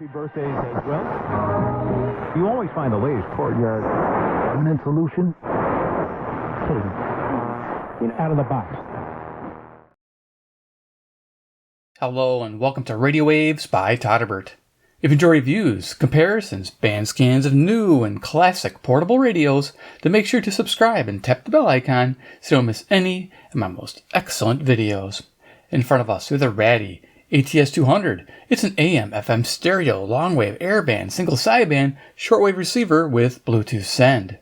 Happy birthdays as well. You always find the latest courtyard permanent solution. Out of the box. Hello and welcome to Radio Waves by Todderbert. If you enjoy reviews, comparisons, band scans of new and classic portable radios, then make sure to subscribe and tap the bell icon so you don't miss any of my most excellent videos. In front of us we have the Raddy ATS200. It's an AM/FM stereo, long-wave, airband, single sideband, shortwave receiver with Bluetooth send.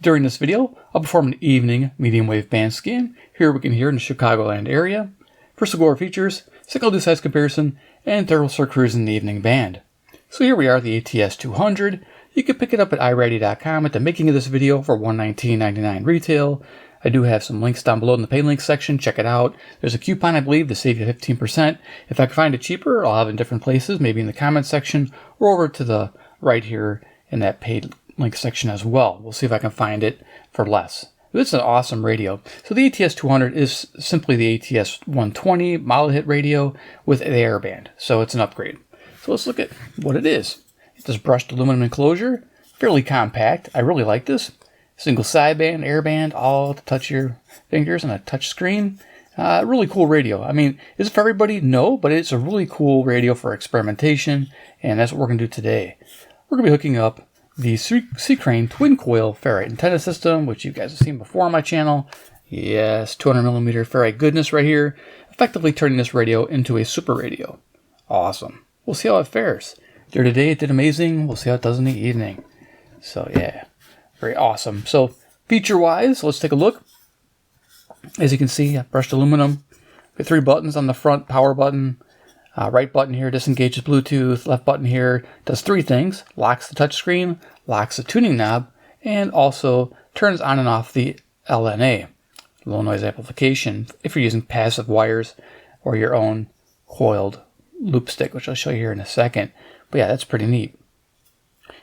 During this video, I'll perform an evening medium-wave band scan. Here we can hear in the Chicagoland area. First we'll go over features, second I'll do size comparison, and third we'll start cruising the evening band. So here we are, the ATS200. You can pick it up at iRaddy.com at the making of this video for $119.99 retail. I do have some links down below in the pay link section. Check it out. There's a coupon, I believe, to save you 15%. If I can find it cheaper, I'll have it in different places, maybe in the comments section or over to the right here in that paid link section as well. We'll see if I can find it for less. This is an awesome radio. So the ATS200 is simply the ATS120 model hit radio with the airband. So it's an upgrade. So let's look at what it is. It's this brushed aluminum enclosure, fairly compact. I really like this. Single sideband, airband, all to touch your fingers on a touch screen. Really cool radio. I mean, is it for everybody? No, but it's a really cool radio for experimentation, and that's what we're going to do today. We're going to be hooking up the C.Crane Twin Coil ferrite antenna system, which you guys have seen before on my channel. Yes, 200mm ferrite goodness right here, effectively turning this radio into a super radio. Awesome. We'll see how it fares. There today, it did amazing. We'll see how it does in the evening. So yeah. Very awesome. So feature-wise, let's take a look. As you can see, brushed aluminum. Got 3 buttons on the front, power button. Right button here disengages Bluetooth. Left button here does 3 things. Locks the touchscreen, locks the tuning knob, and also turns on and off the LNA, low noise amplification, if you're using passive wires or your own coiled loop stick, which I'll show you here in a second. But yeah, that's pretty neat.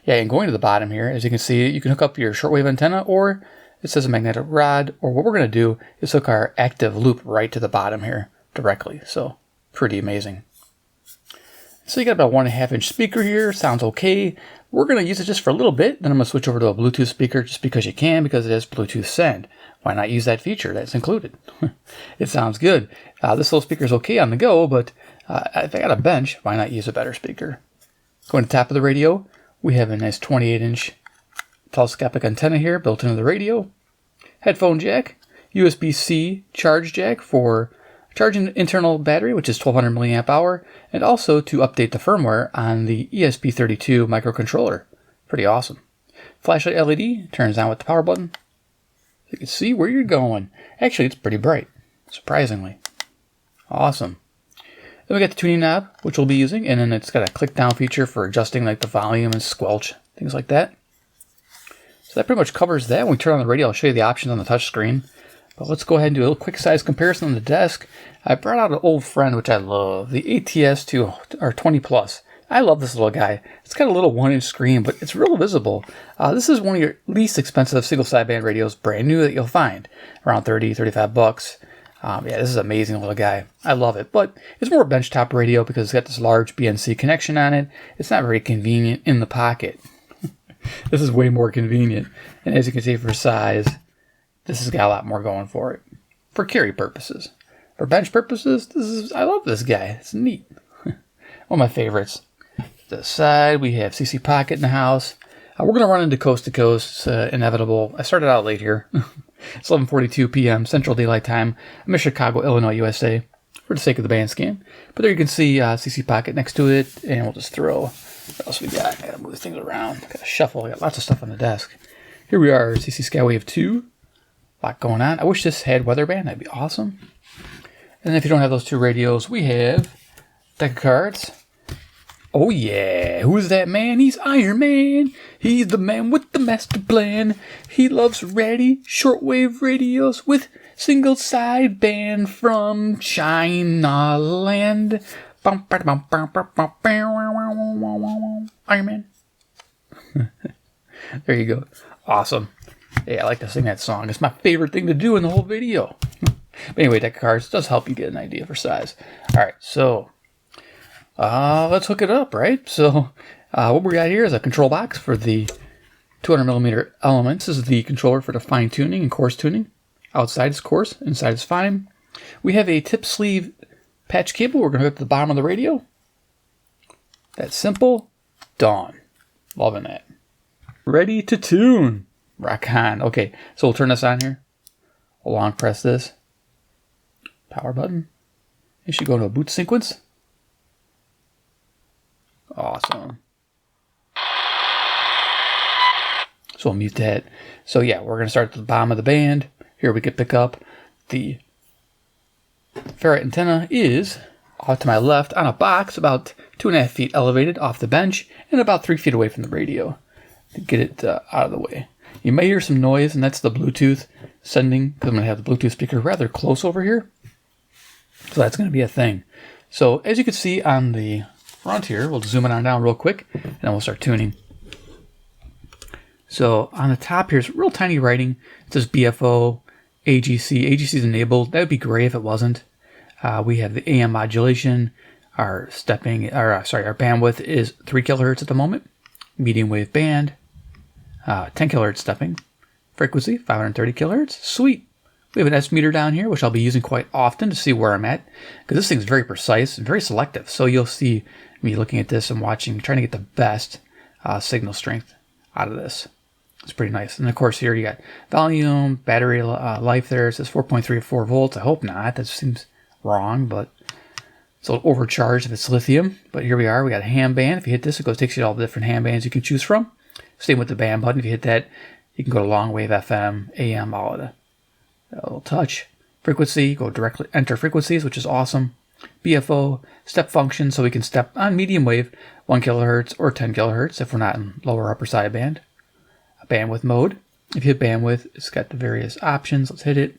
Yeah, and going to the bottom here, as you can see, you can hook up your shortwave antenna, or it says a magnetic rod, or what we're going to do is hook our active loop right to the bottom here directly. So pretty amazing. So you got about a 1.5 inch speaker here. Sounds okay. We're going to use it just for a little bit. Then I'm going to switch over to a Bluetooth speaker just because you can, because it has Bluetooth send. Why not use that feature that's included? It sounds good. This little speaker is okay on the go, but if I got a bench, why not use a better speaker? Going to the top of the radio, we have a nice 28 inch telescopic antenna here built into the radio. Headphone jack, USB-C charge jack for charging the internal battery, which is 1200 milliamp hour, and also to update the firmware on the ESP32 microcontroller. Pretty awesome. Flashlight LED turns on with the power button. You can see where you're going. Actually, it's pretty bright, surprisingly. Awesome. Then we got the tuning knob, which we'll be using, and then it's got a click down feature for adjusting like the volume and squelch, things like that. So that pretty much covers that. When we turn on the radio, I'll show you the options on the touch screen. But let's go ahead and do a little quick size comparison on the desk. I brought out an old friend, which I love, the ATS200 Plus. I love this little guy. It's got a little 1-inch screen, but it's real visible. This is one of your least expensive single sideband radios, brand new, that you'll find around 30, 35 bucks. Yeah, this is an amazing little guy. I love it, but it's more a benchtop radio because it's got this large BNC connection on it. It's not very convenient in the pocket. This is way more convenient. And as you can see, for size, this has got a lot more going for it. For carry purposes. For bench purposes, I love this guy. It's neat. One of my favorites. To the side, we have CC Pocket in the house. We're going to run into coast to coast. It's inevitable. I started out late here. It's 11:42 p.m. Central Daylight Time. I'm in Chicago, Illinois, USA, for the sake of the band scan. But there you can see CC Pocket next to it, and we'll just throw. What else we got? I gotta move things around. Gotta shuffle. I got lots of stuff on the desk. Here we are, CC Skywave 2. A lot going on. I wish this had weatherband. That'd be awesome. And if you don't have those 2 radios, we have deck of cards. Oh yeah, who's that man? He's Iron Man. He's the man with the master plan. He loves Raddy shortwave radios with single sideband from China land. Iron Man. There you go. Awesome. Yeah, I like to sing that song. It's my favorite thing to do in the whole video. But anyway, deck of cards does help you get an idea for size. All right, so let's hook it up, right? So what we got here is a control box for the 200mm elements. This is the controller for the fine tuning and coarse tuning. Outside is coarse, inside is fine. We have a tip sleeve patch cable we're going to hook up to the bottom of the radio. That's simple. Done. Loving that. Ready to tune. Rockin. Okay, so we'll turn this on here. We'll long press this. Power button. It should go into a boot sequence. Awesome. So we'll mute that. So yeah, we're going to start at the bottom of the band. Here we can pick up the ferrite antenna is off to my left on a box about 2.5 feet elevated off the bench and about 3 feet away from the radio to get it out of the way. You may hear some noise, and that's the Bluetooth sending, because I'm going to have the Bluetooth speaker rather close over here. So that's going to be a thing. So as you can see on the front here, we'll zoom it on down real quick, and then we'll start tuning. So on the top here is real tiny writing. It says BFO, AGC. AGC is enabled. That would be great if it wasn't. We have the AM modulation. Our bandwidth is 3 kilohertz at the moment. Medium wave band. 10 kilohertz stepping. Frequency, 530 kilohertz. Sweet. We have an S meter down here, which I'll be using quite often to see where I'm at, because this thing's very precise and very selective. So you'll see me looking at this and watching, trying to get the best signal strength out of this. It's pretty nice. And of course here you got volume, battery life there. It says 4.34 volts. I hope not. That seems wrong, but it's a little overcharged if it's lithium. But here we are. We got a ham band. If you hit this, it takes you to all the different ham bands you can choose from. Same with the band button. If you hit that, you can go to long wave, FM, AM, all of that. A little touch. Frequency, go directly enter frequencies, which is awesome. BFO, step function, so we can step on medium wave, 1 kilohertz or 10 kilohertz if we're not in lower upper sideband. Bandwidth mode. If you hit bandwidth, it's got the various options. Let's hit it.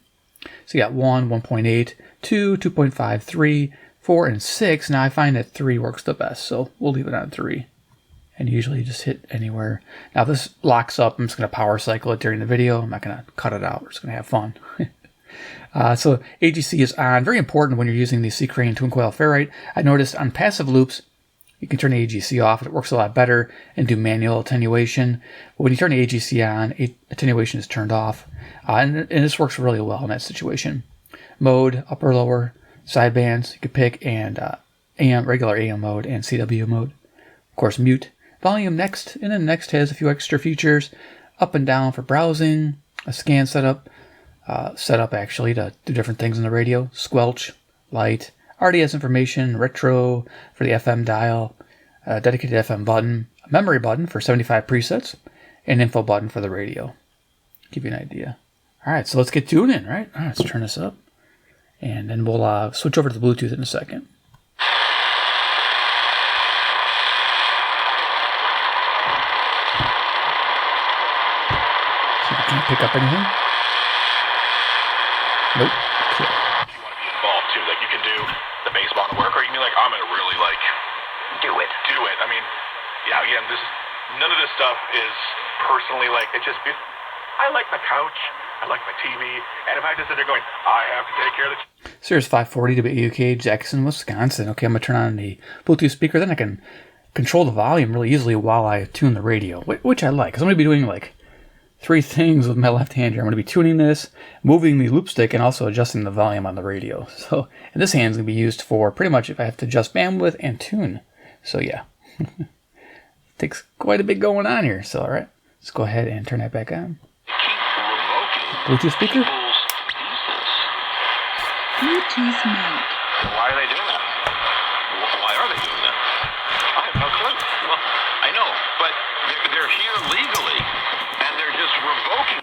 So you got 1, 1.8, 2, 2.5, 3, 4, and 6. Now I find that 3 works the best, so we'll leave it on 3. And usually just hit anywhere. Now this locks up. I'm just going to power cycle it during the video. I'm not going to cut it out. We're just going to have fun. So AGC is on. Very important when you're using the C.Crane Twin Coil ferrite. I noticed on passive loops, you can turn the AGC off. It works a lot better and do manual attenuation. But when you turn the AGC on, attenuation is turned off. And this works really well in that situation. Mode, upper, lower, sidebands you could pick, and AM, regular AM mode and CW mode. Of course, mute. Volume next, and then next has a few extra features. Up and down for browsing, a scan setup actually to do different things on the radio. Squelch, light, RDS information, retro for the FM dial, a dedicated FM button, a memory button for 75 presets, and info button for the radio. Give you an idea. All right, so let's get tuning, right? All right, let's turn this up. And then we'll switch over to the Bluetooth in a second. See if we can't pick up anything. Nope. Cool. If you want to be involved too, like you can do the bass bond work, or you can be like, I'm gonna really like do it. I mean, yeah, again, none of this stuff is personally like it. Just I like my couch, I like my TV, and if I just sit there going, I have to take care of the. Sirius 540 WAUK, Jackson, Wisconsin. Okay, I'm gonna turn on the Bluetooth speaker. Then I can control the volume really easily while I tune the radio, which I like, because I'm gonna be doing like 3 things with my left hand here. I'm going to be tuning this, moving the loop stick, and also adjusting the volume on the radio. So, and this hand's going to be used for pretty much if I have to adjust bandwidth and tune. So yeah, takes quite a bit going on here. So all right, let's go ahead and turn that back on. Bluetooth speaker. Bluetooth mode. Why are they doing that? Why are they doing that? I have no clue. Well, I know, but they're here legally. Revoking.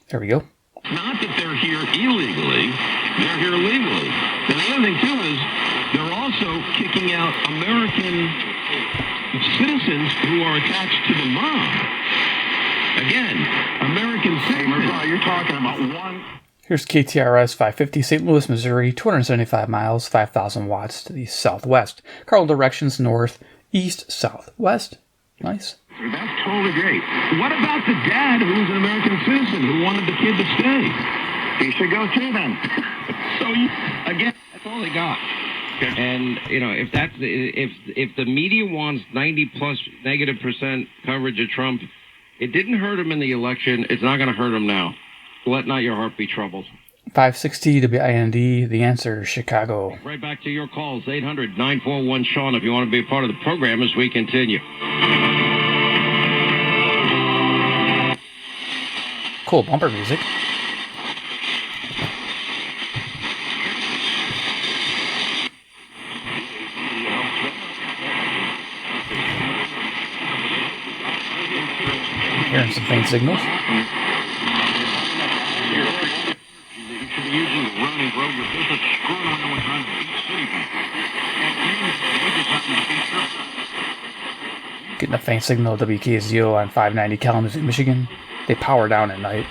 There we go. Not that they're here illegally, they're here legally. And the other thing, too, is they're also kicking out American citizens who are attached to the mob. Again, American citizens. You're talking about one. Here's KTRS 550, St. Louis, Missouri, 275 miles, 5,000 watts to the southwest. Cardinal directions north, east, southwest. Nice. That's totally great. What about the dad who's an American citizen who wanted the kid to stay? He should go too then. So, again, that's all they got. And if the media wants 90+% coverage of Trump, it didn't hurt him in the election. It's not going to hurt him now. Let not your heart be troubled. 560 WIND, the answer, Chicago. Right back to your calls, 800-941-SEAN, if you want to be a part of the program as we continue. Cool bumper music. Hearing some faint signals. Getting a faint signal WKZO on 590 Kalamazoo, Michigan. They power down at night.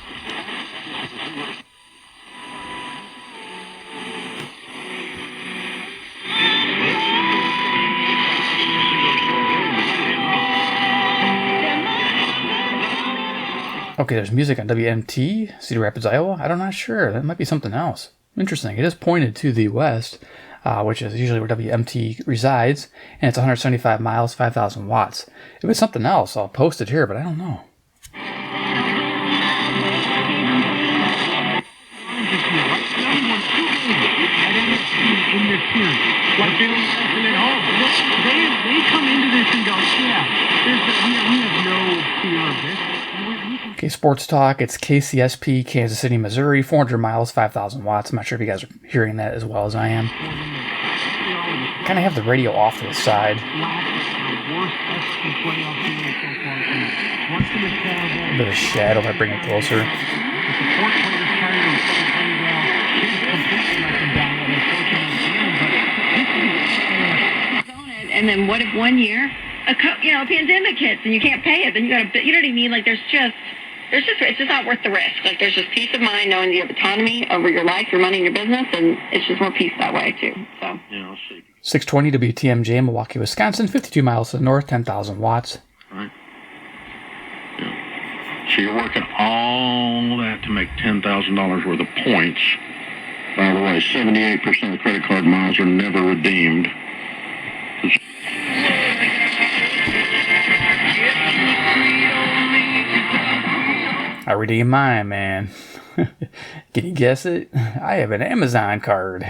Okay, there's music on WMT, Cedar Rapids, Iowa. I'm not sure. That might be something else. Interesting. It is pointed to the west, which is usually where WMT resides, and it's 175 miles, 5,000 watts. If it's something else, I'll post it here, but I don't know. They come into this and go, yeah, we have no fear of this. Okay, sports talk. It's KCSP, Kansas City, Missouri, 400 miles, 5,000 watts. I'm not sure if you guys are hearing that as well as I am. Kind of have the radio off to the side. A bit of shadow if I bring it closer. And then what if 1 year, a pandemic hits and you can't pay it? Then you got to, you know what I mean? Like it's just not worth the risk. Like there's just peace of mind knowing that you have autonomy over your life, your money, and your business, and it's just more peace that way too. So. Yeah, I'll see. 620 WTMJ, Milwaukee, Wisconsin, 52 miles to the north, 10,000 watts. Right. Yeah. So you're working all that to make $10,000 worth of points. By the way, 78% of credit card miles are never redeemed. I redeem mine, man. Can you guess it? I have an Amazon card.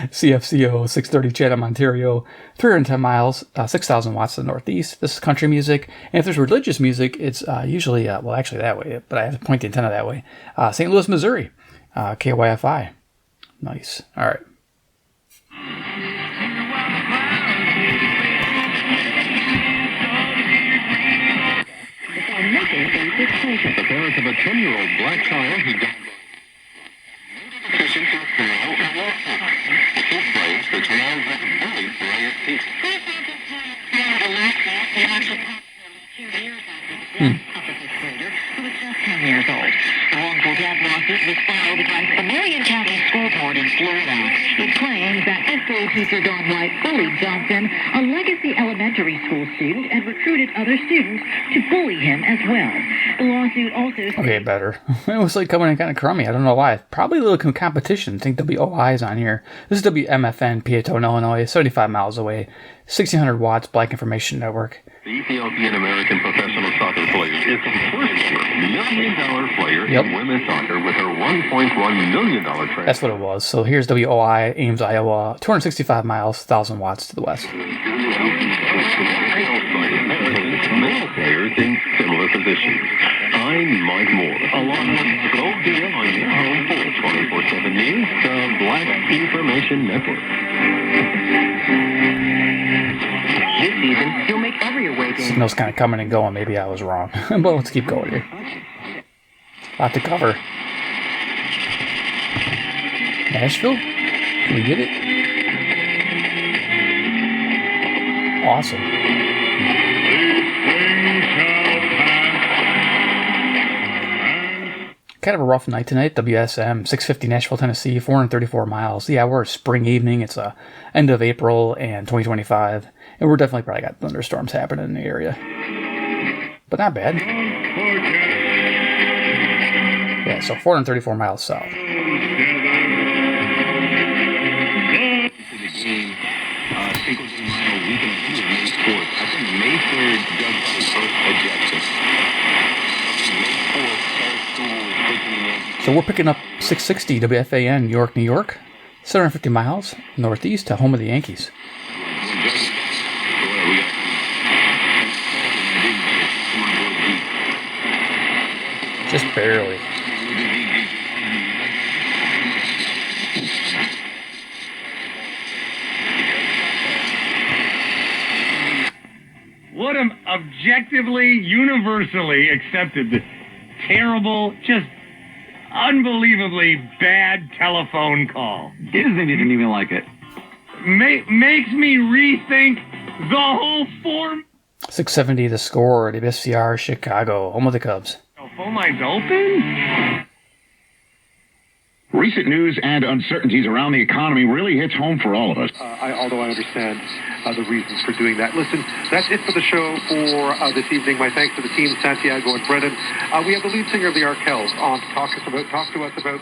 CFCO 630 Chatham, Ontario, 310 miles, 6,000 watts to the northeast. This is country music. And if there's religious music, it's usually, well, actually that way, but I have to point the antenna that way. St. Louis, Missouri, KYFI. Nice. All right. The parents of a 10-year-old black child who died. Years old. A wrongful death lawsuit was filed against the Marion County School Board in Florida. It claims that fifth grade teacher Dawn White bullied Johnson, a legacy elementary school student, and recruited other students to bully him as well. The lawsuit also... Okay, better. It was like coming in kind of crummy. I don't know why. Probably a little competition. I think WOI is on here. This is WMFN, Peatone, Illinois, 75 miles away. 1,600 watts, Black Information Network. The Ethiopian-American professional soccer player is the first $1 million player in women's soccer with her $1.1 million transfer. That's what it was. So here's WOI, Ames, Iowa, 265 miles, 1,000 watts to the west. Male players in similar positions. I'm Mike Moore, along with Gold Deal on your home for 24/7 News, the Black Information Network. This season, you'll make every away game. Signal's kind of coming and going. Maybe I was wrong. But let's keep going here. A lot to cover. Nashville? Can we get it? Awesome. Kind of a rough night tonight. WSM 650 Nashville, Tennessee, 434 miles. Yeah, we're a spring evening. It's end of April and 2025. And we're definitely probably got thunderstorms happening in the area. But not bad. Yeah, so 434 miles south. May 3rd, Doug Buck's first objective. May 4th, Paul School is taking the Yankees. So we're picking up 660 WFAN, New York, New York. 750 miles northeast to home of the Yankees. Just barely. What an objectively, universally accepted, terrible, just unbelievably bad telephone call. Disney didn't even like it. Makes me rethink the whole form. 670 the score, WSCR, Chicago, home of the Cubs. Phone lines open? Recent news and uncertainties around the economy really hits home for all of us. Although I understand the reasons for doing that. Listen, that's it for the show for this evening. My thanks to the team, Santiago and Brennan. We have the lead singer of the Arkells on to talk to us about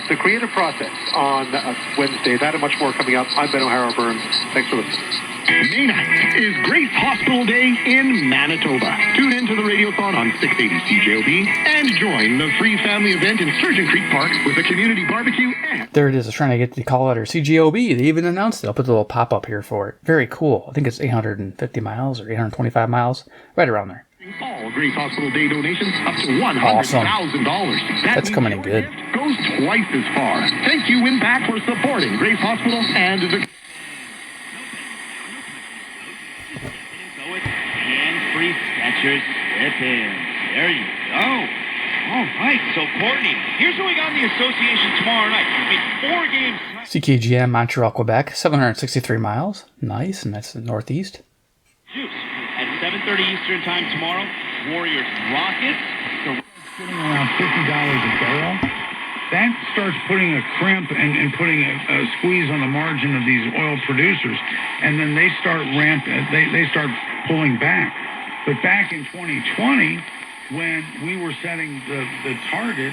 the creative process on Wednesday. That and much more coming up. I'm Ben O'Hara Burns. Thanks for listening. May night is Grace Hospital Day in Manitoba. Tune in to the Radiothon on 680 CJOB and join the free family event in Surgeon Creek Park with a community barbecue and... There it is. I was trying to get the call letter CGOB. They even announced it. I'll put the little pop-up here for it. Very cool. I think it's 850 miles or 825 miles. Right around there. All Grace Hospital Day donations up to $100,000. That's coming in good. Goes twice as far. Thank you, Impact, for supporting Grace Hospital and the... Free Skechers Slip In. There you go. All right, so Courtney, here's what we got in the association tomorrow night. We have 4 games. CKGM, Montreal, Quebec, 763 miles. Nice, and that's the northeast. Juice at 7:30 Eastern time tomorrow. Warriors Rockets. Sitting around $50 a barrel. That starts putting a crimp and putting a squeeze on the margin of these oil producers, and then they start they start pulling back. But back in 2020, when we were setting the target,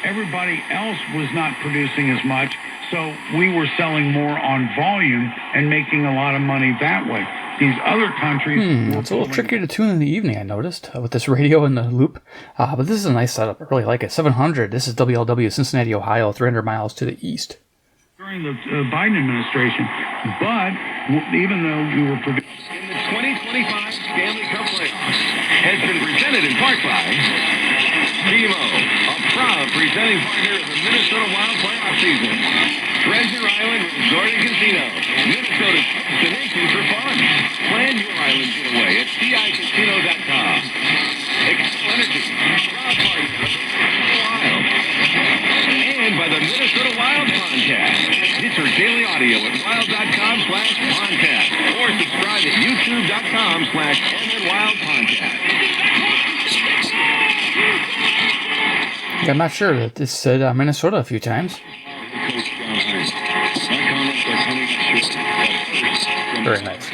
everybody else was not producing as much, so we were selling more on volume and making a lot of money that way. These other countries... It's a little trickier to tune in the evening, I noticed, with this radio in the loop. But this is a nice setup. I really like it. 700. This is WLW, Cincinnati, Ohio, 300 miles to the east. During the Biden administration, but even though we were producing... In the 2025 Stanley Cup playoffs has been presented in part by BMO, a proud presenting partner of the Minnesota Wild playoff season. Treasure Island Resort and Casino, Minnesota's destination for fun. Plan your island getaway at CICasino.com. Excel Energy, proud partner of the Minnesota Wild. And by the Minnesota Wild Podcast. Get your daily audio at wild.com/podcast or subscribe at youtube.com/MNWildPodcast. Yeah, I'm not sure that this said Minnesota a few times. Very nice.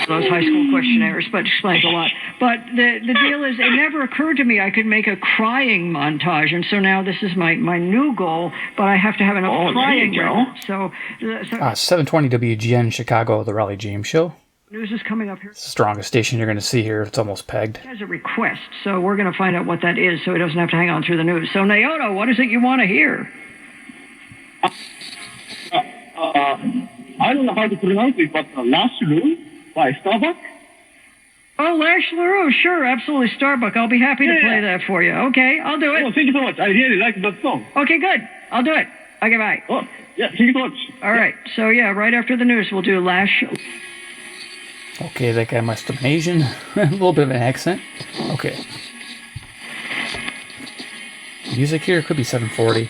Those high school questionnaires, but explains a lot. But the deal is, it never occurred to me I could make a crying montage, and so now this is my new goal, but I have to have enough crying. So 720 WGN, Chicago, the Raleigh James Show. News is coming up here. It's the strongest station you're going to see here. It's almost pegged. He has a request, so we're going to find out what that is so he doesn't have to hang on through the news. So, Naoto, what is it you want to hear? I don't know how to pronounce it, but Lash LaRue by Starbuck. Oh, Lash LaRue, sure, absolutely, Starbuck. I'll be happy to play that for you. Okay, I'll do it. Oh, thank you so much. I really like that song. Okay, good. I'll do it. Okay, bye. Oh, yeah, thank you so much. All right, so yeah, right after the news, we'll do Lash. Okay, that guy must have been Asian. A little bit of an accent. Okay. Music here could be 740.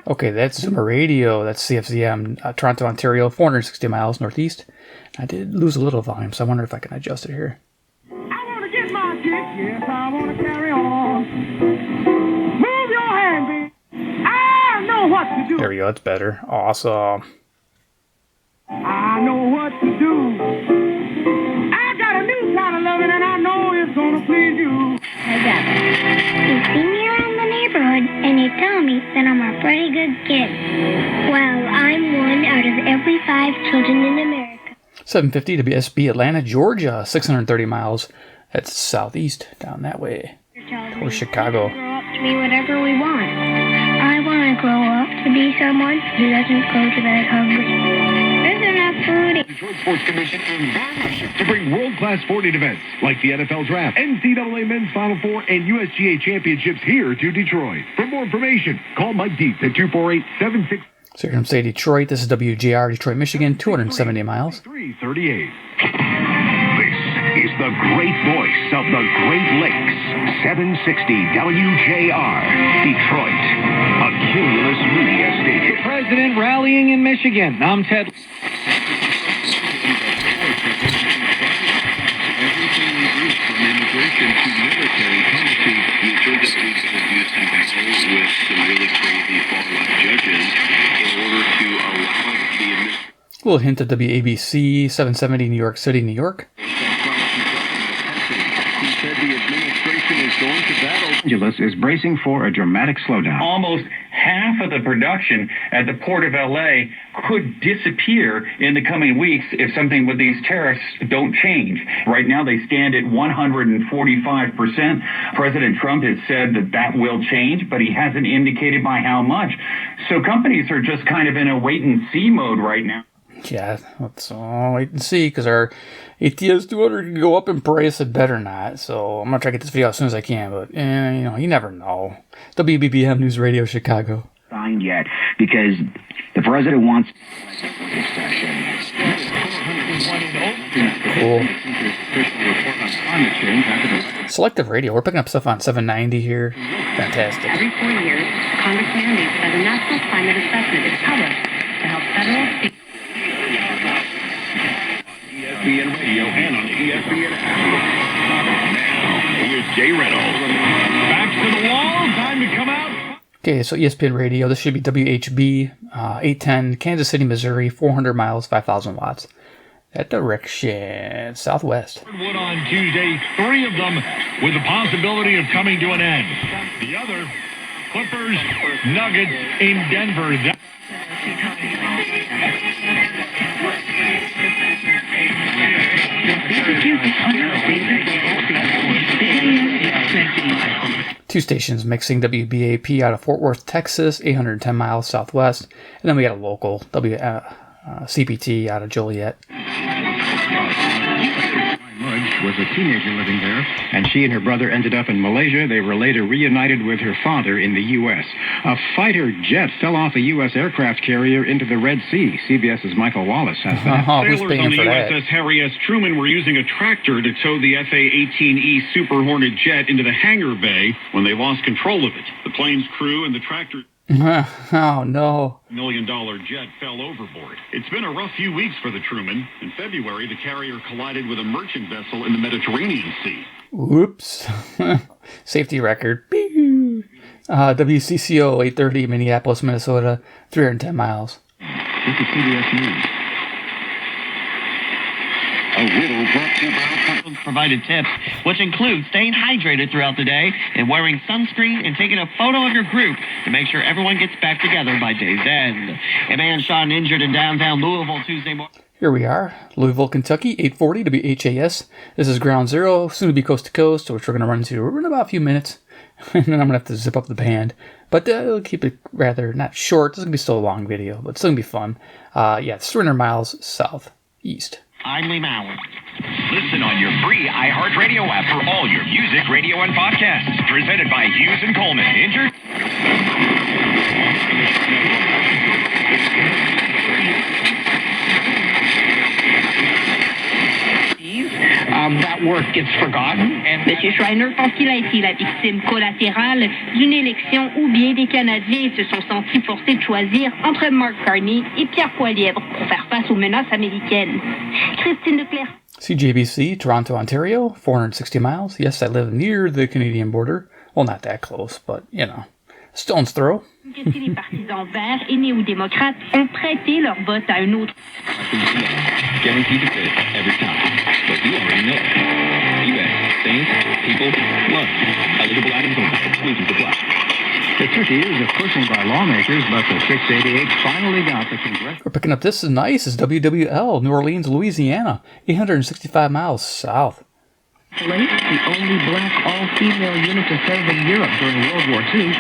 Okay, that's Zoomer Radio. That's CFZM, Toronto, Ontario, 460 miles northeast. I did lose a little volume, so I wonder if I can adjust it here. I want to get my kick. Yes, I want to carry on. Move your hand, baby. I know what to do. There we go. That's better. Awesome. I know what to do. I got a new see me around the neighborhood, and they tell me that I'm a pretty good kid. Well, I'm one out of every 5 children in America. 750 WSB Atlanta, Georgia, 630 miles. That's southeast, down that way. Or Chicago. Grow up to be whatever we want. I want to grow up to be someone who doesn't go to bed hungry. There's enough food. Detroit Sports Commission in partnership to bring world-class sporting events like the NFL Draft, NCAA Men's Final Four, and USGA Championships here to Detroit. For more information, call Mike Dietz at 248-76. So here I'm saying Detroit. This is WJR, Detroit, Michigan, 270 miles. 338. Is the great voice of the Great Lakes. 760 WJR, Detroit, a Cumulus Media station. President rallying in Michigan. I'm Ted. Everything we do from immigration to military policy, we heard that we've been abusing battles with some really crazy far-left judges in order to allow the administration. A little hint of WABC, 770 New York City, New York. Angeles is bracing for a dramatic slowdown. Almost half of the production at the Port of LA could disappear in the coming weeks if something with these tariffs don't change. Right now they stand at 145%. President Trump has said that that will change, but he hasn't indicated by how much. So companies are just kind of in a wait-and-see mode right now. Yeah, let's wait and see, because our ATS200 can go up in price. It better not. So I'm going to try to get this video as soon as I can, but you never know. WBBM News Radio, Chicago. Signed yet, because the president wants... Cool. Selective radio. We're picking up stuff on 790 here. Fantastic. Every 4 years, Congress mandates that a national climate assessment is published to help federal, state, ESPN Radio and on the ESPN app. Now, here's Jay Reynolds. Back to the wall, time to come out. Okay, so ESPN Radio, this should be WHB, 810, Kansas City, Missouri, 400 miles, 5,000 watts. That direction, southwest. Wood on Tuesday, 3 of them with the possibility of coming to an end. The other, Clippers, Nuggets in Denver. Two stations mixing WBAP out of Fort Worth, Texas, 810 miles southwest. And then we got a local CPT out of Joliet. Was a teenager living there, and she and her brother ended up in Malaysia. They were later reunited with her father in the U.S. A fighter jet fell off a U.S. aircraft carrier into the Red Sea. CBS's Michael Wallace has that. Sailors on the USS Harry S. Truman were using a tractor to tow the FA-18E Super Hornet jet into the hangar bay when they lost control of it. The plane's crew and the tractor... Oh, no. $1 million jet fell overboard. It's been a rough few weeks for the Truman. In February, the carrier collided with a merchant vessel in the Mediterranean Sea. Whoops. Safety record. WCCO 830, Minneapolis, Minnesota, 310 miles. This is CBS News. A riddle brought to you by provided tips, which include staying hydrated throughout the day and wearing sunscreen and taking a photo of your group to make sure everyone gets back together by day's end. A man shot and injured in downtown Louisville Tuesday morning. Here we are, Louisville, Kentucky, 840 WHAS. This is Ground Zero, soon to be coast to coast, which we're going to run into in about a few minutes. And then I'm going to have to zip up the band. But it'll keep it rather, not short. It's going to be still a long video, but it's still going to be fun. It's 300 miles southeast. I'm Lee Mallon. Listen on your free iHeartRadio app for all your music, radio, and podcasts. Presented by Hughes and Coleman. Injured? That work gets forgotten. Monsieur Schreiner pense qu'il a été la victime collatérale d'une élection où bien des Canadiens se sont sentis forcés de choisir entre Mark Carney et Pierre Poilievre pour faire face aux menaces américaines. Christine Leclerc. CJBC, Toronto, Ontario, 460 miles. Yes, I live near the Canadian border. Well, not that close, but, stone's throw. Que si les partisans verts et néo-démocrates ont prêté leur vote à un autre. Guaranteed to fit every time. But you already know. eBay. Things people love. suitable items only. Exclusions apply. It took years of pushing by lawmakers, but the 688 finally got the Congress. We're picking up this is nice. It's WWL, New Orleans, Louisiana, 865 miles south. The only black all-female unit to serve in Europe during World War II.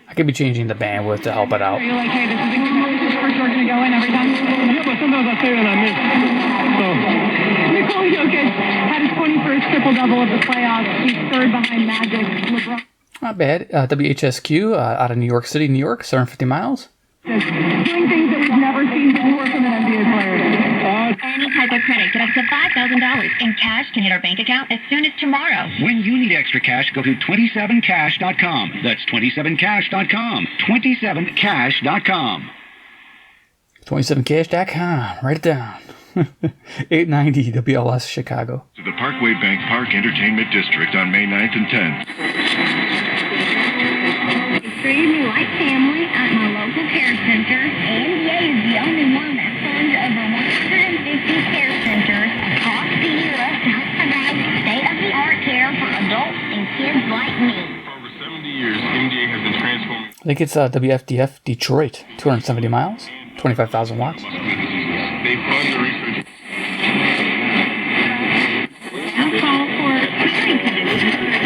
I could be changing the bandwidth to help it out. You're like, hey, this is a good moment. This is first we're going to go in every time. Yeah, but sometimes I say that I miss. So. Nicole Jokic had his 21st triple-double of the playoffs. He's third behind Magic. LeBron. Not bad. WHSQ out of New York City, New York, 750 miles. Doing things that we've never seen before from an NBA player. Any type of credit get up to $5,000 in cash can hit our bank account as soon as tomorrow. When you need extra cash, go to 27cash.com. That's 27cash.com. 27cash.com. 27cash.com. Write it down. 890 WLS Chicago. To the Parkway Bank Park Entertainment District on May 9th and 10th. Extremely like family at my local care center. AMDA is the only one that funds over 150 care centers across the U.S. to help provide state-of-the-art care for adults and kids like me. For over 70 years, MDA has been transforming. I think it's WFDF Detroit, 270 miles, 25,000 watts. They fund the research.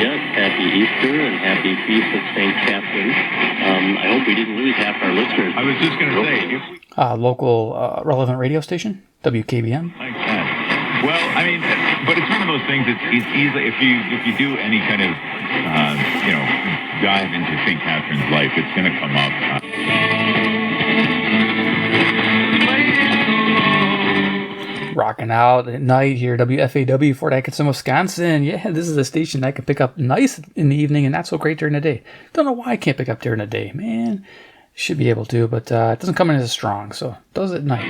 Yes, happy Easter and happy Feast of St. Catherine. I hope we didn't lose half our listeners. I was just going to say. Local relevant radio station, WKBM. Like that. Well, I mean, but it's one of those things. It's easy if you do any kind of dive into St. Catherine's life, it's going to come up. Rocking out at night here, WFAW, Fort Atkinson, Wisconsin. Yeah, this is a station I can pick up nice in the evening and not so great during the day. Don't know why I can't pick up during the day, man. Should be able to, but it doesn't come in as strong, so it does at night.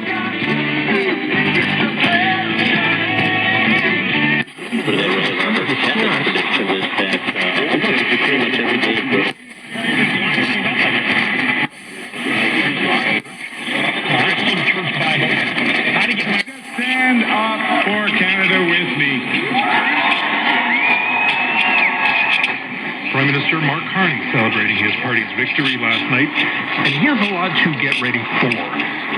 Stand up for Canada with me. Prime Minister Mark Carney celebrating his party's victory last night, and he has a lot to get ready for.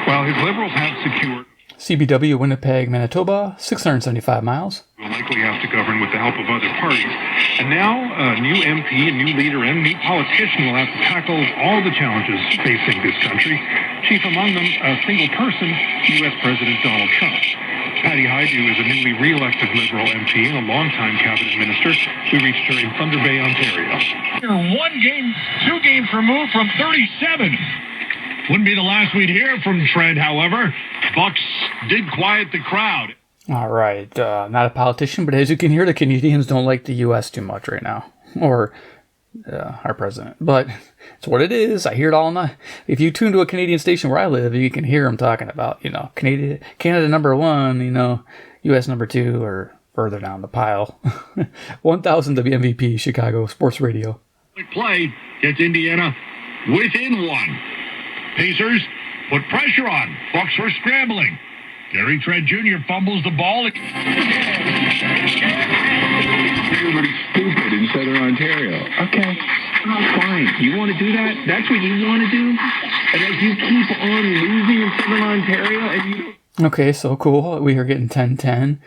While his Liberals have secured CBW, Winnipeg, Manitoba, 675 miles. We'll likely have to govern with the help of other parties. And now, a new MP, a new leader, and a new politician will have to tackle all the challenges facing this country. Chief among them, a single person, U.S. President Donald Trump. Patty Hydew is a newly re-elected Liberal MP and a longtime cabinet minister. We reached her in Thunder Bay, Ontario. You're 2 games removed from 37. Wouldn't be the last we'd hear from Trent, however. Bucks did quiet the crowd. All right, not a politician, but as you can hear, the Canadians don't like the U.S. too much right now, or our president. But it's what it is. I hear it all night. If you tune to a Canadian station where I live, you can hear them talking about, Canada number 1, U.S. number 2, or further down the pile. 1000 WMVP, Chicago Sports Radio. Play gets Indiana within 1. Pacers put pressure on. Bucks were scrambling. Gary Trent Jr. fumbles the ball. Everybody's stupid in Southern Ontario. Okay, fine. You want to do that? That's what you want to do? And as you keep on losing in Southern Ontario and you don't... Okay, so cool. We are getting 1010,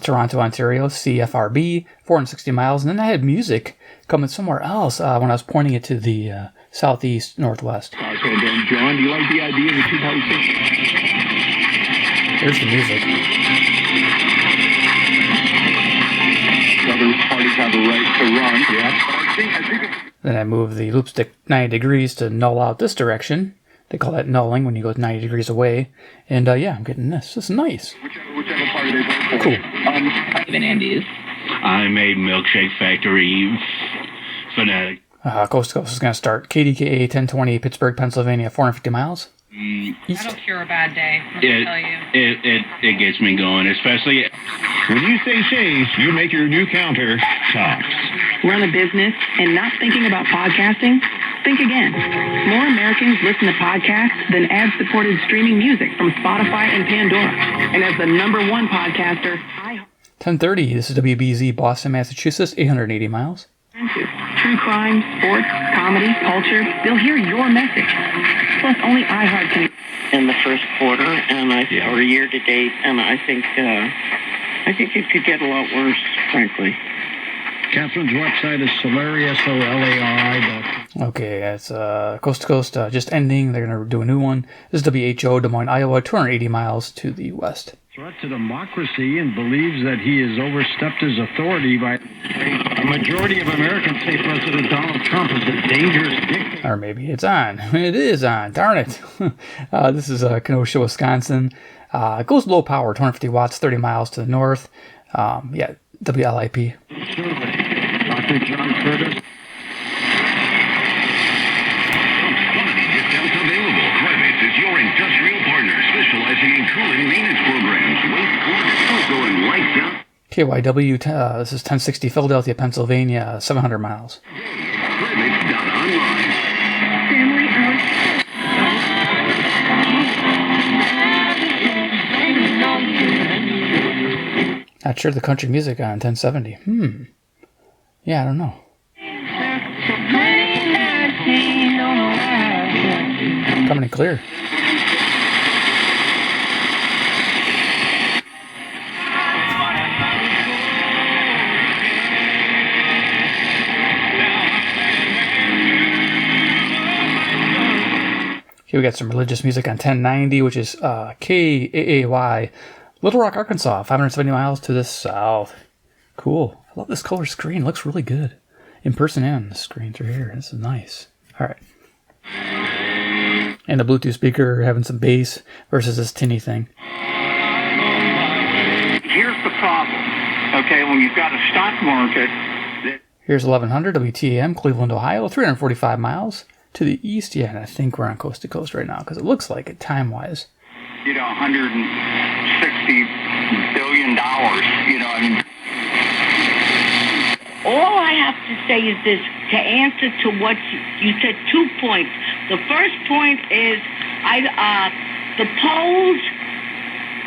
Toronto, Ontario, CFRB, 460 miles. And then I had music coming somewhere else when I was pointing it to the southeast, northwest. Okay, then, John, do you like the idea of the two-party system? There's the music. Other parties have a right to run. Yeah. I think Then I move the loop stick 90 degrees to null out this direction. They call that nulling when you go 90 degrees away. And yeah, I'm getting this. This is nice. whichever party they vote for. Cool. Even Andy's. I'm a milkshake factory fanatic. Coast to Coast is going to start. KDKA 1020, Pittsburgh, Pennsylvania, 450 miles. That'll cure a bad day, let me tell you. It gets me going, especially when you say shave, you make your new counter tops. Run a business and not thinking about podcasting? think again. More Americans listen to podcasts than ad-supported streaming music from Spotify and Pandora. And as the #1 podcaster, 10:30. This is WBZ, Boston, Massachusetts, 880 miles. True crime, sports, comedy, culture, they'll hear your message. Plus, only iHeart can... In the first quarter, and or year to date, and I think it could get a lot worse, frankly. Catherine's website is Solari, SOLARI. Okay, that's coast to coast, just ending. They're going to do a new one. This is WHO, Des Moines, Iowa, 280 miles to the west. Threat to democracy and believes that he has overstepped his authority by a majority of Americans say President Donald Trump is a dangerous dictator. Or maybe it's on. It is on. Darn it. This is Kenosha, Wisconsin. It goes low power, 250 watts, 30 miles to the north. Yeah, WLIP. Dr. John Curtis. Discounts available. Privates is your industrial partner specializing in cooling maintenance programs, waste cooling, also in lights out. KYW, this is 1060 Philadelphia, Pennsylvania, 700 miles. Privates.online. Family out. Not sure the country music on 1070. Yeah, I don't know. Coming in clear. Okay, we got some religious music on 1090, which is KAAY, Little Rock, Arkansas, 570 miles to the south. Cool. I love this color screen. It looks really good. In person and the screen through here. This is nice. All right. And the Bluetooth speaker having some bass versus this tinny thing. Here's the problem. Okay, when you've got a stock market... Here's 1100 WTAM, Cleveland, Ohio, 345 miles to the east. Yeah, and I think we're on coast to coast right now because it looks like it time-wise. $160 billion, I mean... All I have to say is this, to answer to what you said, 2 points. The first point is the polls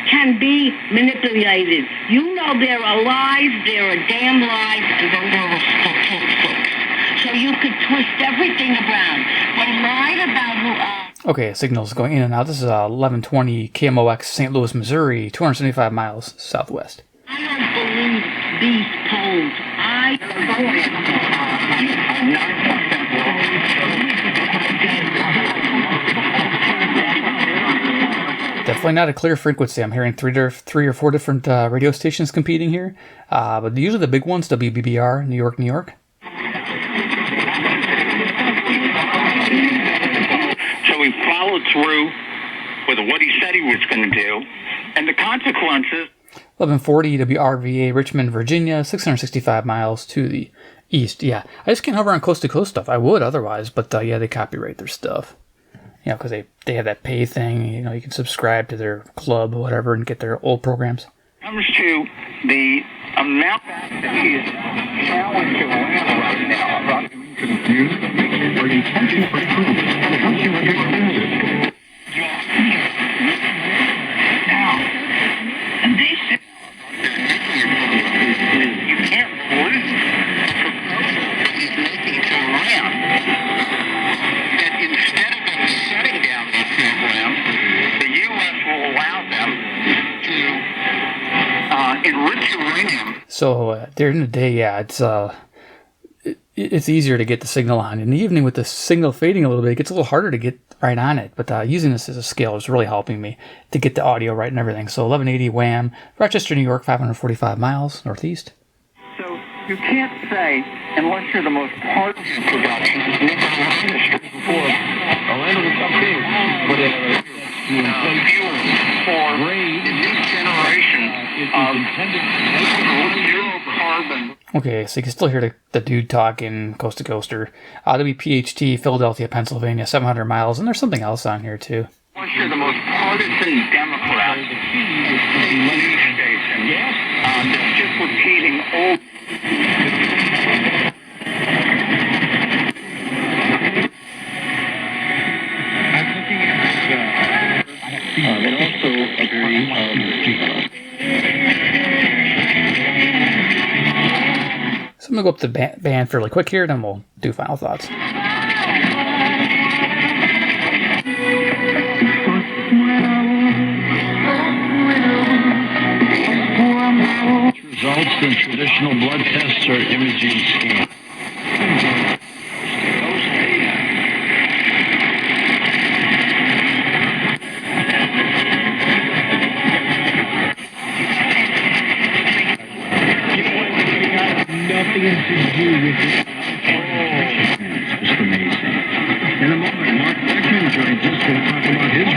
can be manipulated. You know there are lies, there are damn lies, and then there are statistics. So you could twist everything around. They lied about who... Okay, signals going in and out. This is 1120 KMOX, St. Louis, Missouri, 275 miles southwest. I don't believe these polls. Definitely not a clear frequency. I'm hearing three or four different radio stations competing here. But usually the big ones, WBBR, New York, New York. So he followed through with what he said he was going to do, and the consequences... 1140 WRVA, Richmond, Virginia, 665 miles to the east. Yeah, I just can't hover on coast-to-coast stuff. I would otherwise, but yeah, they copyright their stuff. You know, because they have that pay thing. You know, you can subscribe to their club or whatever and get their old programs. Comes to the amount that he is challenging right now about confused or intention for truth. Helps you understand it. Now, and they say you can't believe he's making to Iran that instead of them shutting down the program, the U.S. will allow them to enrich uranium. So during the day, yeah, it's easier to get the signal on. In the evening, with the signal fading a little bit, it gets a little harder to get right on it. But using this as a scale is really helping me to get the audio right and everything. So 1180 WHAM, Rochester, New York, 545 miles northeast. So you can't say, unless you're the most partisan production, for a land of the campaign, but fuel for the new generation of zero carbon. Okay, so you can still hear the dude talking coast to coaster. WPHT, Philadelphia, Pennsylvania, 700 miles, and there's something else on here too. Unless you're the most partisan Democrat in the news station, that's just repeating old. going to go up to the band fairly quick here, then we'll do final thoughts. Results from traditional blood tests or imaging scans. Nothing to do with it. It's just amazing. In a moment, Mark Beckman joins us to talk about his.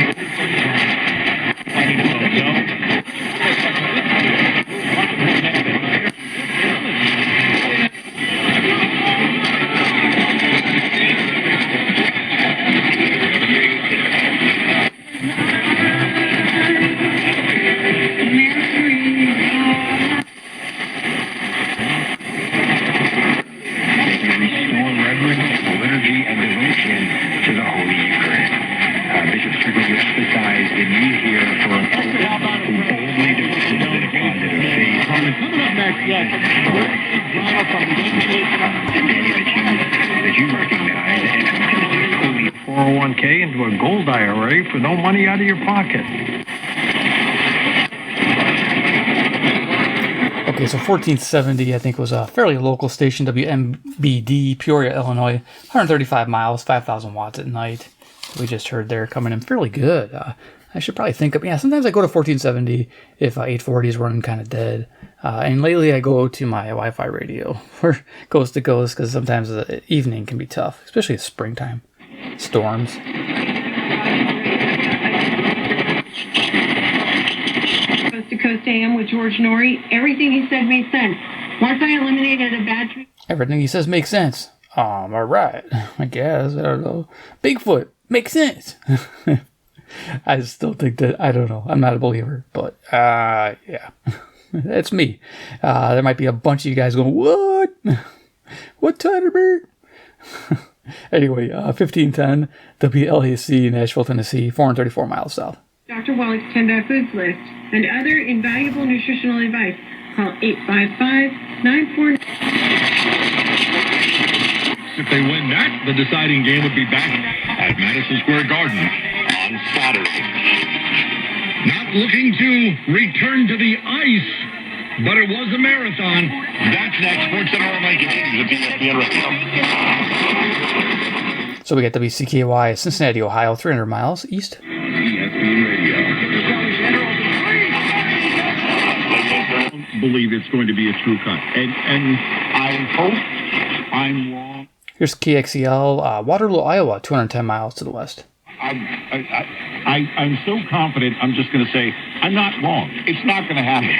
Into a gold IRA for no money out of your pocket. Okay, so 1470, I think, was a fairly local station, WMBD, Peoria, Illinois, 135 miles, 5,000 watts at night. We just heard there coming in fairly good. I should probably think of, sometimes I go to 1470 if 840 is running kind of dead. And lately I go to my Wi-Fi radio for coast to coast because sometimes the evening can be tough, especially springtime. Storms. Coast to Coast AM with George Norrie. Everything he said made sense. Once I eliminated a bad... Everything he says makes sense. All right. I guess. I don't know. Bigfoot. Makes sense. I still think that... I don't know. I'm not a believer. But, yeah. That's me. There might be a bunch of you guys going, what? What, Todderbert? Anyway, 1510 WLAC, Nashville, Tennessee, 434 miles south. Dr. Wallach's 10 Bad Foods list and other invaluable nutritional advice. Call 855-94... If they win that, the deciding game would be back at Madison Square Garden on Saturday. Not looking to return to the ice, but it was a marathon. That's next. Sports Center online continues at ESPN Radio. So we got WCKY, Cincinnati, Ohio, 300 miles east. ESPN Radio. I believe it's going to be a true cut. And I hope I'm wrong. Here's KXEL, Waterloo, Iowa, 210 miles to the west. I'm so confident, I'm just going to say, I'm not wrong. It's not going to happen.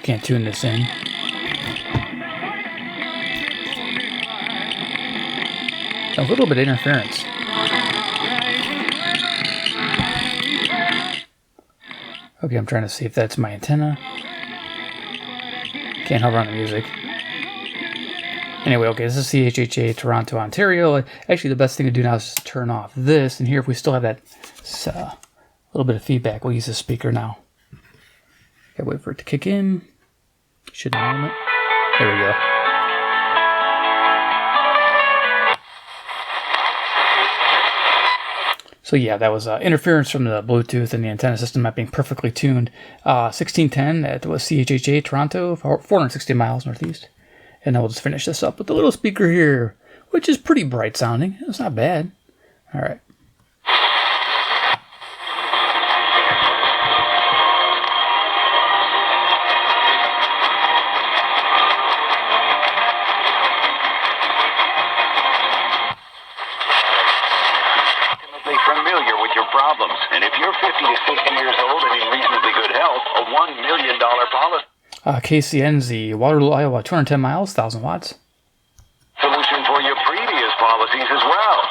Can't tune this in. A little bit of interference. Okay, I'm trying to see if that's my antenna. Can't hover on the music. Anyway, okay, this is CHHA, Toronto, Ontario. Actually, the best thing to do now is just turn off this. And here, if we still have that little bit of feedback, we'll use the speaker now. Gotta wait for it to kick in. Should have known it. There we go. So yeah, that was interference from the Bluetooth and the antenna system not being perfectly tuned. 1610 at CHHA, Toronto, 460 miles northeast. And then we'll just finish this up with the little speaker here, which is pretty bright sounding. It's not bad. All right. Familiar with your problems, and if you're 50 to 60 years old and in reasonably good health, a $1 million policy. KCNZ, Waterloo, Iowa, 210 miles, 1,000 watts. Solution for your previous policies as well.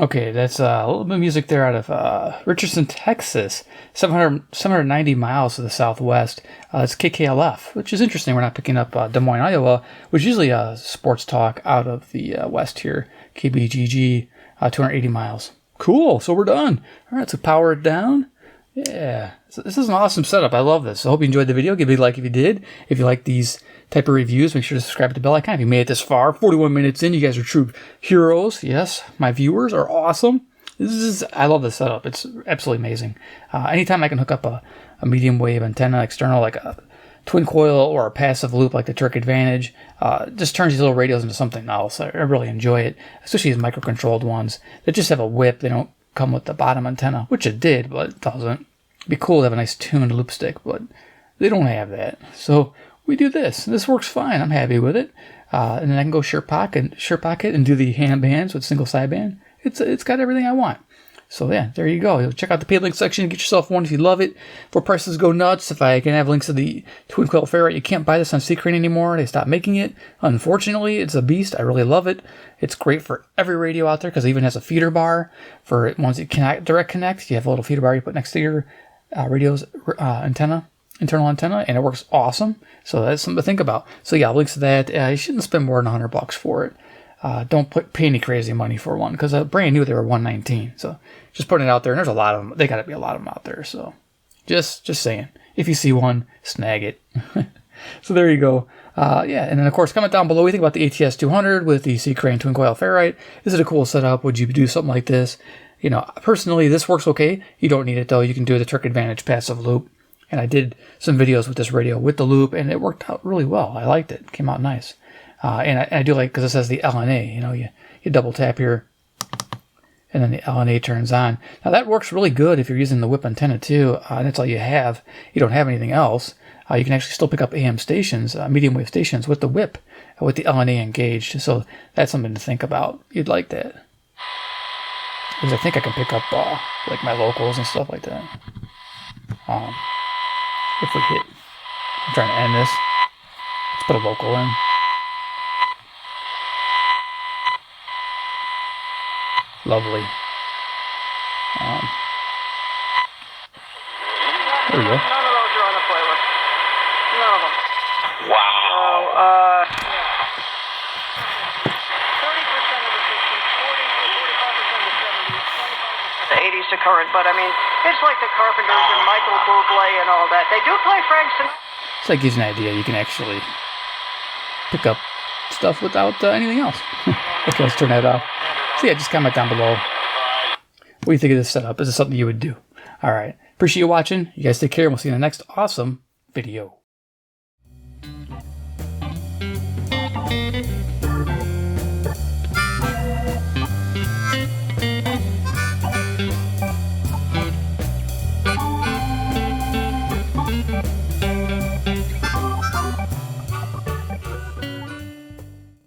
Okay, that's a little bit of music there out of Richardson, Texas, 790 miles to the southwest. It's KKLF, which is interesting. We're not picking up Des Moines, Iowa, which is usually sports talk out of the west here. KBGG, 280 miles. Cool, so we're done. All right, so power it down. Yeah, this is an awesome setup. I love this. I hope you enjoyed the video. Give me a like if you did. If you like these type of reviews, make sure to subscribe to the bell icon. If you made it this far, 41 minutes in, you guys are true heroes. Yes, my viewers are awesome. I love this setup. It's absolutely amazing. Anytime I can hook up a medium wave antenna external, like a twin coil or a passive loop like the Turk Advantage, just turns these little radios into something else. I really enjoy it, especially these micro-controlled ones that just have a whip. They don't come with the bottom antenna, which it did, but it doesn't. It'd be cool to have a nice tuned loop stick, but they don't have that. So we do this. This works fine. I'm happy with it. And then I can go shirt pocket and do the hand bands with single sideband. It's got everything I want. So yeah, there you go. Check out the paid link section. Get yourself one if you love it. Before prices go nuts, if I can have links to the twin coil ferrite, you can't buy this on C.Crane anymore. They stopped making it. Unfortunately, it's a beast. I really love it. It's great for every radio out there because it even has a feeder bar for ones that cannot direct connect. You have a little feeder bar you put next to your radio's internal antenna, and it works awesome. So that's something to think about. So yeah, links to that. You shouldn't spend more than $100 for it. Don't pay any crazy money for one because brand new they were $119. So just putting it out there, and there's a lot of them. They got to be a lot of them out there. So just saying, if you see one, snag it. So there you go. Yeah, and then of course comment down below what you think about the ATS200 with the C.Crane Twin Coil ferrite. Is it a cool setup? Would you do something like this? You know, personally, this works okay. You don't need it though. You can do the Turk Advantage passive loop. And I did some videos with this radio with the loop, and it worked out really well. I liked it. It came out nice. And I do like, because it says the LNA, you know, you double tap here, and then the LNA turns on. Now that works really good if you're using the whip antenna too, and that's all you have. You don't have anything else. You can actually still pick up AM stations, medium wave stations with the whip, with the LNA engaged. So that's something to think about. You'd like that. Because I think I can pick up like my locals and stuff like that. If we hit, I'm trying to end this. Let's put a local in. Lovely. There we go. None of those are on the playlist. None of them. Wow. So, 30% of the 60s, 45% of the 70s, 25% of the 80s to current. But I mean, it's like the Carpenters and Michael Bublé and all that. They do play Frank Sinatra. So that gives you an idea. You can actually pick up stuff without anything else. Okay, let's turn that off. So yeah, just comment down below. What do you think of this setup? Is it something you would do? All right. Appreciate you watching. You guys take care, and we'll see you in the next awesome video.